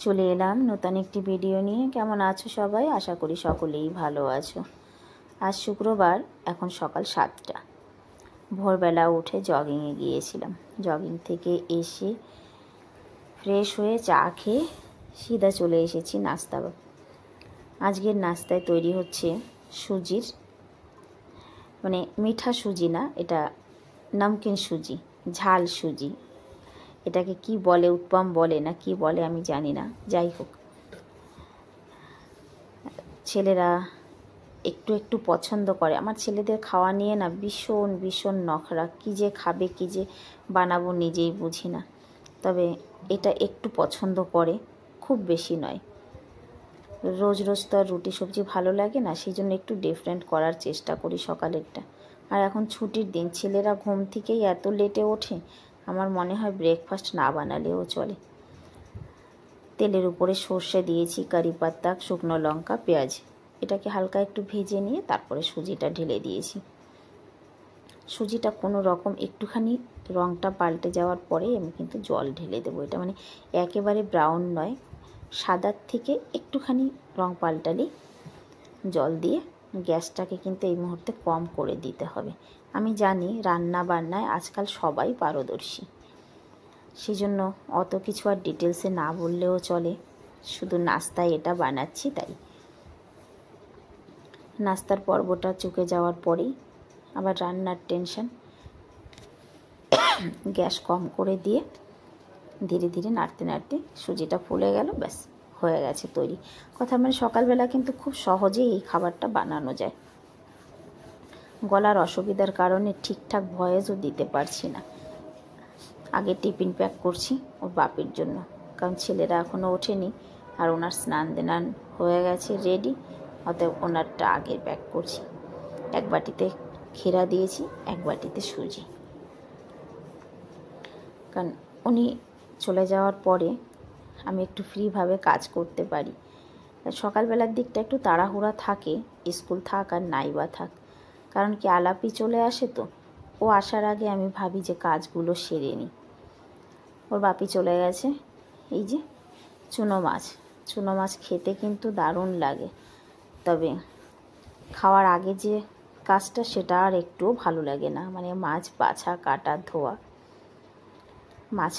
চলে এলাম নতুন একটি ভিডিও নিয়ে। কেমন আছো সবাই? আশা করি সকলেই ভালো আছো। আজ শুক্রবার, এখন সকাল 7টা। ভোরবেলা উঠে জগিংয়ে গিয়েছিলাম। জগিং থেকে এসে ফ্রেশ হয়ে চা খেয়ে সিধা চলে এসেছি নাস্তা। আজকের নাস্তায় তৈরি হচ্ছে সুজির, মানে মিঠা সুজি না, এটা নমকিন সুজি, ঝাল সুজি। এটাকে কি বলে, উৎপম বলে না কি বলে আমি জানি না। যাই হোক, ছেলেরা একটু একটু পছন্দ করে। আমার ছেলেদের খাওয়া নিয়ে না ভীষণ ভীষণ নখরা, কী যে খাবে কী যে বানাবো নিজেই বুঝি না। তবে এটা একটু পছন্দ করে, খুব বেশি নয়। রোজ রোজ তো আর রুটি সবজি ভালো লাগে না, সেই জন্য একটু ডিফারেন্ট করার চেষ্টা করি সকালেরটা। আর এখন ছুটির দিন, ছেলেরা ঘুম থেকেই এত লেটে ওঠে, আমার মনে হয় ব্রেকফাস্ট না বানালেও চলে। তেলের উপরে সর্ষে দিয়েছি, কারি পাতা, শুকনো লঙ্কা, পেঁয়াজ। এটাকে হালকা একটু ভেজে নিয়ে তারপরে সুজিটা ঢেলে দিয়েছি। সুজিটা কোনো রকম একটুখানি রঙটা পাল্টে যাওয়ার পরেই আমি কিন্তু জল ঢেলে দেবো। এটা মানে একেবারে ব্রাউন নয়, সাদার থেকে একটুখানি রং পাল্টালেই জল দিয়ে গ্যাসটাকে কিন্তু এই মুহূর্তে কম করে দিতে হবে। আমি জানি রান্না বান্নায় আজকাল সবাই পারদর্শী, সেই জন্য অত কিছু আর ডিটেলসে না বললেও চলে। শুধু নাস্তায় এটা বানাচ্ছি তাই। নাস্তার পর্বটা চুকে যাওয়ার পরেই আবার রান্নার টেনশন। গ্যাস কম করে দিয়ে ধীরে ধীরে নাড়তে নাড়তে সুজিটা ফুলে গেল, ব্যাস হয়ে গেছে তৈরি। কথা মানে সকালবেলা কিন্তু খুব সহজেই এই খাবারটা বানানো যায়। গলার অসুবিধার কারণে ঠিকঠাক ভয়েসও দিতে পারছি না। আগে টিফিন প্যাক করছি ওর বাপির জন্য, কারণ ছেলেরা এখনও ওঠেনি আর ওনার স্নান দেনান হয়ে গেছে রেডি, অতএব ওনারটা আগে প্যাক করছি। এক বাটিতে ক্ষীরা দিয়েছি, এক বাটিতে সুজি, কারণ উনি চলে যাওয়ার পরে আমি একটু ফ্রিভাবে কাজ করতে পারি। সকালবেলার দিকটা একটু তাড়াহুড়া থাকে, স্কুল থাক আর নাই বা থাক। কারণ কি, আলাপি চলে আসে তো, ও আসার আগে আমি ভাবি যে কাজগুলো সেরে নিই। ওর বাপি চলে গেছে। এই যে চুনো মাছ খেতে কিন্তু দারুণ লাগে, তবে খাওয়ার আগে যে কাজটা সেটা আর একটুও ভালো লাগে না। মানে মাছ বাছা, কাটা, ধোয়া। মাছ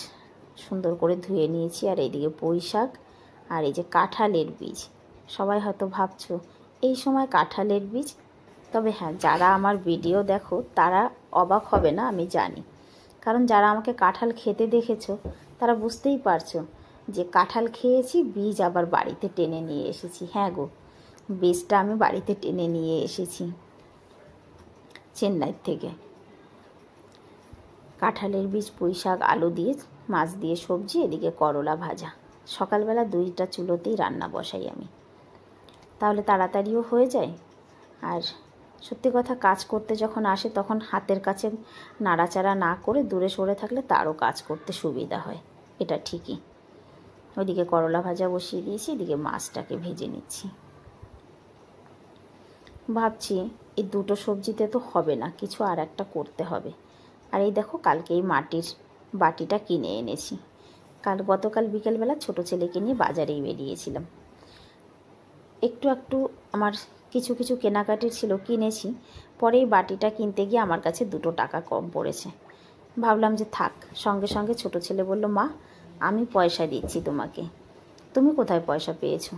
সুন্দর করে ধুয়ে নিয়েছি। আর এইদিকে পুঁই শাক আর এই যে কাঁঠালের বীজ। সবাই হয়তো ভাবছো এই সময় কাঁঠালের বীজ, তবে হ্যাঁ, যারা আমার ভিডিও দেখো তারা অবাক হবে না আমি জানি, কারণ যারা আমাকে কাঁঠাল খেতে দেখেছো তারা বুঝতেই পারছো যে কাঁঠাল খেয়েছি, বীজ আবার বাড়িতে টেনে নিয়ে এসেছি। হ্যাঁ গো, বীজটা আমি বাড়িতে টেনে নিয়ে এসেছি চেন্নাই থেকে। কাঁঠালের বীজ, পুঁই শাক, আলু দিয়ে, মাছ দিয়ে সবজি, এদিকে করলা ভাজা। সকালবেলা দুইটা চুলোতেই রান্না বসাই আমি, তাহলে তাড়াতাড়িও হয়ে যায়। আর সত্যি কথা, কাজ করতে যখন আসে তখন হাতের কাছে নাড়াচাড়া না করে দূরে সরে থাকলে তারও কাজ করতে সুবিধা হয়, এটা ঠিকই। ওইদিকে করলা ভাজা বসিয়ে দিয়েছি, এদিকে মাছটাকে ভেজে নিচ্ছি। ভাবছি এই দুটো সবজিতে তো হবে না, কিছু আর একটা করতে হবে। আর এই দেখো, কালকে এই মাটির বাটিটা কিনে এনেছি। গতকাল বিকেলবেলা ছোটো ছেলেকে নিয়ে বাজারেই বেরিয়েছিলাম। একটু একটু আমার কিছু কিছু কেনাকাটির ছিল, কিনেছি। পরে এই বাটিটা কিনতে গিয়ে আমার কাছে 2 টাকা কম পড়েছে। ভাবলাম যে থাক। সঙ্গে সঙ্গে ছোটো ছেলে বলল, মা আমি পয়সা দিচ্ছি তোমাকে। তুমি কোথায় পয়সা পেয়েছো?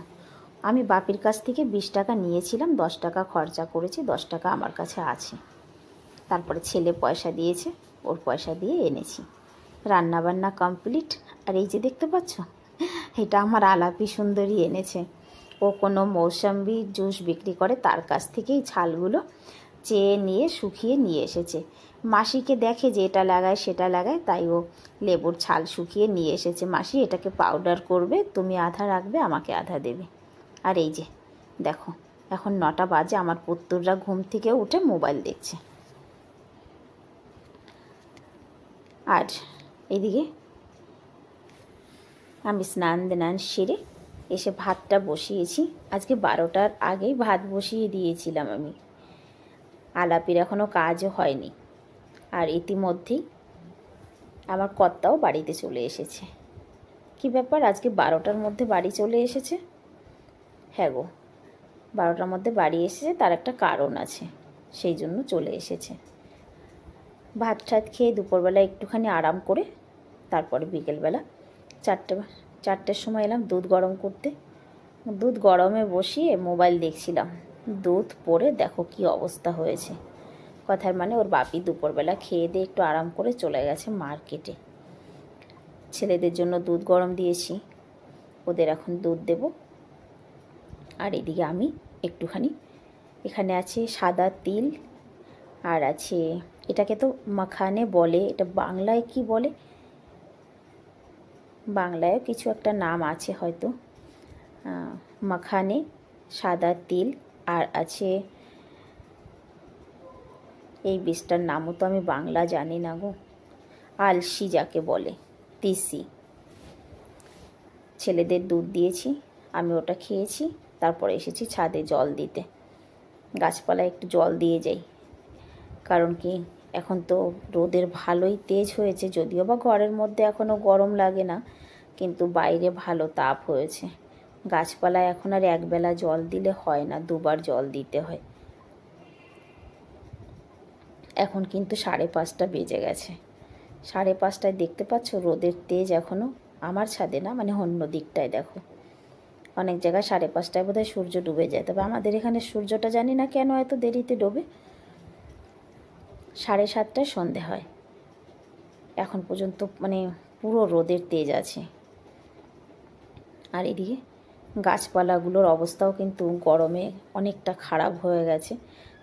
আমি বাপির কাছ থেকে 20 টাকা নিয়েছিলাম, 10 টাকা খরচা করেছি, 10 টাকা আমার কাছে আছে। তারপরে ছেলে পয়সা দিয়েছে, ওর পয়সা দিয়ে এনেছি। রান্নাবান্না কমপ্লিট। আর এই যে দেখতে পাচ্ছ, এটা আমার আলাপি সুন্দরী এনেছে। ও কোনো মৌসম্বি জুস বিক্রি করে, তার কাছ থেকেই ছালগুলো চেয়ে নিয়ে শুকিয়ে নিয়ে এসেছে। মাসিকে দেখে যে এটা লাগায় সেটা লাগায়, তাই ও লেবুর ছাল শুকিয়ে নিয়ে এসেছে। মাসি এটাকে পাউডার করবে, তুমি আধা রাখবে, আমাকে আধা দেবে। আর এই যে দেখো, এখন 9টা বাজে, আমার পুত্তররা ঘুম থেকে উঠে মোবাইল দেখছে। আর এদিকে আমি স্নান দেনান সেরে এসে ভাতটা বসিয়েছি। আজকে 12টার আগেই ভাত বসিয়ে দিয়েছিলাম আমি। আলাপির এখনও কাজও হয়নি। আর ইতিমধ্যেই আমার কর্তাও বাড়িতে চলে এসেছে। কী ব্যাপার, আজকে 12টার মধ্যে বাড়ি চলে এসেছে? হ্যাঁ গো, 12টার মধ্যে বাড়ি এসেছে, তার একটা কারণ আছে, সেই জন্য চলে এসেছে। ভাত ঠাত খেয়ে দুপুরবেলা একটুখানি আরাম করে তারপরে বিকেলবেলা 4টের সময় এলাম দুধ গরম করতে। দুধ গরমে বসিয়ে মোবাইল দেখছিলাম, দুধ পড়ে দেখো কি অবস্থা হয়েছে। কথার মানে ওর বাপি দুপুরবেলা খেয়ে দিয়ে একটু আরাম করে চলে গেছে মার্কেটে। ছেলেদের জন্য দুধ গরম দিয়েছি, ওদের এখন দুধ দেব। আর এদিকে আমি একটুখানি, এখানে আছে সাদা তিল, আর আছে, এটাকে তো মাখানে বলে, এটা বাংলায় কি বলে, বাংলায় কিছু একটা নাম আছে হয়তো, মাখানে, সাদা তিল, আর আছে এই বীজটার নামও তো আমি বাংলা জানি না গো, আলসি যাকে বলে, তিসি। ছেলেদের দুধ দিয়েছি, আমি ওটা খেয়েছি, তারপরে এসেছি ছাদে জল দিতে। গাছপালায় একটু জল দিয়ে যাই, কারণ কি এখন তো রোদের ভালোই তেজ হয়েছে, যদিও বা ঘরের মধ্যে এখনও গরম লাগে না, কিন্তু বাইরে ভালো তাপ হয়েছে। গাছপালায় এখন আর একবেলা জল দিলে হয় না, দুবার জল দিতে হয়। এখন কিন্তু 5:30 বেজে গেছে। 5:30টায় দেখতে পাচ্ছ রোদের তেজ এখনও, আমার ছাদে না, মানে অন্য দিকটায় দেখো, অনেক জায়গায় 5:30টায় বোধহয় সূর্য ডুবে যায়, তবে আমাদের এখানে সূর্যটা জানি না কেন এত দেরিতে ডোবে। 7:30টায় সন্ধে হয়, এখন পর্যন্ত মানে পুরো রোদের তেজ আছে। আর এদিকে গাছপালাগুলোর অবস্থাও কিন্তু গরমে অনেকটা খারাপ হয়ে গেছে,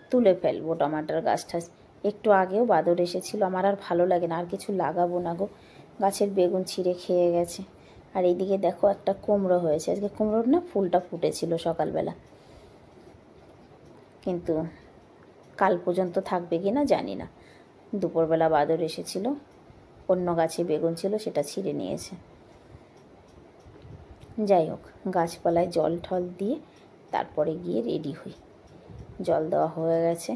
তুলে ফেলবো টমাটার গাছ ঠাছ। একটু আগেও বাদর এসেছিলো, আমার আর ভালো লাগে না, আর কিছু লাগাবো না গো, গাছের বেগুন ছিঁড়ে খেয়ে গেছে। আর এইদিকে দেখো একটা কুমড়ো হয়েছে, আজকে কুমড়োর না ফুলটা ফুটেছিল সকালবেলা, কিন্তু কাল পর্যন্ত থাকবে কি না জানি না। দুপুরবেলা বাদর এসেছিল, অন্য গাছে বেগুন ছিল, সেটা ছিঁড়ে নিয়েছে। যাই হোক, গাছপালায় জল ঠল দিয়ে তারপরে গিয়ে রেডি হই। জল দেওয়া হয়ে গেছে।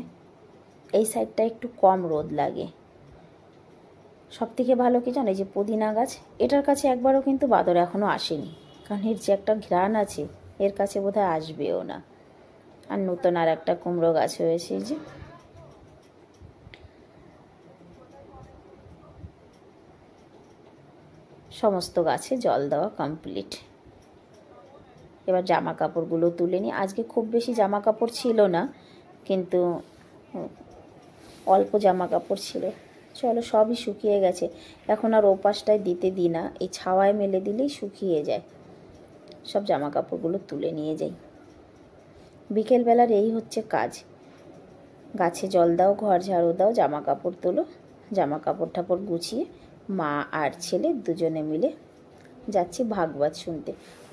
এই সাইডটা একটু কম রোদ লাগে। সবথেকে ভালো কি জানো, এই যে পুদিনা গাছ, এটার কাছে একবারও কিন্তু বাদর এখনও আসেনি, কারণ এর যে একটা ঘ্রাণ আছে, এর কাছে বোধহয় আসবেও না। আর নতুন আর একটা কুমড়ো গাছ হয়েছে, এই যে সমস্ত গাছে জল দেওয়া কমপ্লিট। এবার জামা কাপড়গুলো তুলে নিই। আজকে খুব বেশি জামা কাপড় ছিল না, কিন্তু অল্প জামা কাপড় ছিল, চলো সবই শুকিয়ে গেছে। এখন আর ওপাশটায় দিতে দিই না, এই ছাওয়ায় মেলে দিলেই শুকিয়ে যায়। সব জামা কাপড়গুলো তুলে নিয়ে যাই। বিকেলবেলার এই হচ্ছে কাজ, গাছে জল দাও, ঘর ঝাড়ু দাও, জামা কাপড় তোলো। জামা কাপড় টাপড় গুছিয়ে মা আর ছেলে দুজনে মিলে যাচ্ছি ভাগবত শুনতে।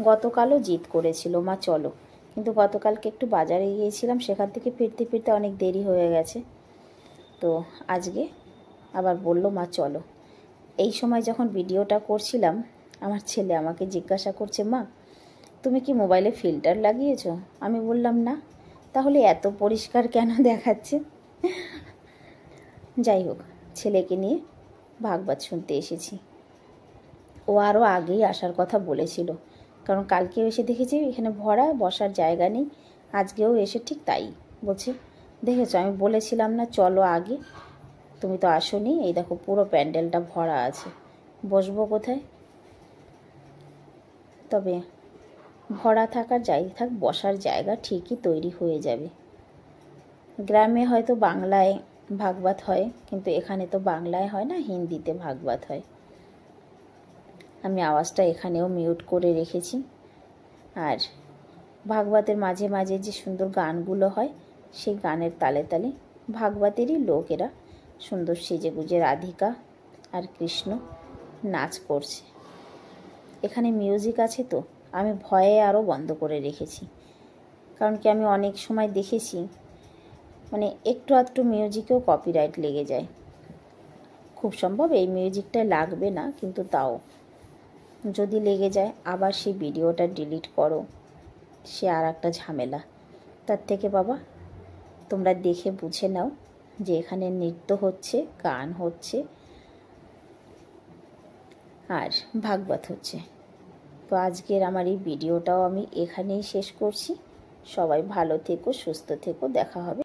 গতকালও জিদ করেছিল মা চলো, কিন্তু গতকালকে একটু বাজারে গিয়েছিলাম, সেখান থেকে ফিরতে ফিরতে অনেক দেরি হয়ে গেছে, তো আজকে আবার বলল মা চলো। এই সময় যখন ভিডিওটা করছিলাম, আমার ছেলে আমাকে জিজ্ঞাসা করছে, মা তুমি কি মোবাইলে ফিল্টার লাগিয়েছো? আমি বললাম না। তাহলে এত পরিষ্কার কেন দেখাচ্ছে? যাই হোক, ছেলেকে নিয়ে ভাগবত শুনতে এসেছি। ও আরও আগেই আসার কথা বলেছিল, কারণ কালকেও এসে দেখেছি এখানে ভরা, বসার জায়গা নেই। আজকেও এসে ঠিক তাই বলছে, দেখেছো আমি বলেছিলাম না চলো আগে, তুমি তো আসোনি, এই দেখো পুরো প্যান্ডেলটা ভরা আছে, বসবো কোথায়? তবে ভরা থাকার জায়গা থাক, বসার জায়গা ঠিকই তৈরি হয়ে যাবে। গ্রামে হয়তো বাংলায় ভাগবত হয়, কিন্তু এখানে তো বাংলায় হয় না, হিন্দিতে ভাগবত হয়। আমি আওয়াজটা এখানেও মিউট করে রেখেছি। আর ভাগবতের মাঝে মাঝে যে সুন্দর গানগুলো হয়, সেই গানের তালে তালে ভাগবতেরই লোকেরা সুন্দর সেজেগুজে রাধিকা আর কৃষ্ণ নাচ করছে। এখানে মিউজিক আছে তো আমি ভয়ে আরও বন্ধ করে রেখেছি, কারণ কি আমি অনেক সময় দেখেছি মানে একটু আধটু মিউজিকেও কপিরাইট লেগে যায়। খুব সম্ভব এই মিউজিকটায় লাগবে না, কিন্তু তাও যদি লেগে যায় আবার সেই ভিডিওটা ডিলিট করো, সে আর একটা ঝামেলা। তার থেকে বাবা তোমরা দেখে বুঝে নাও যে এখানে নৃত্য হচ্ছে, গান হচ্ছে আর ভাগবত হচ্ছে। তো আজকের আমার এই ভিডিওটাও আমি এখানেই শেষ করছি। সবাই ভালো থেকো, সুস্থ থেকো, দেখা হবে।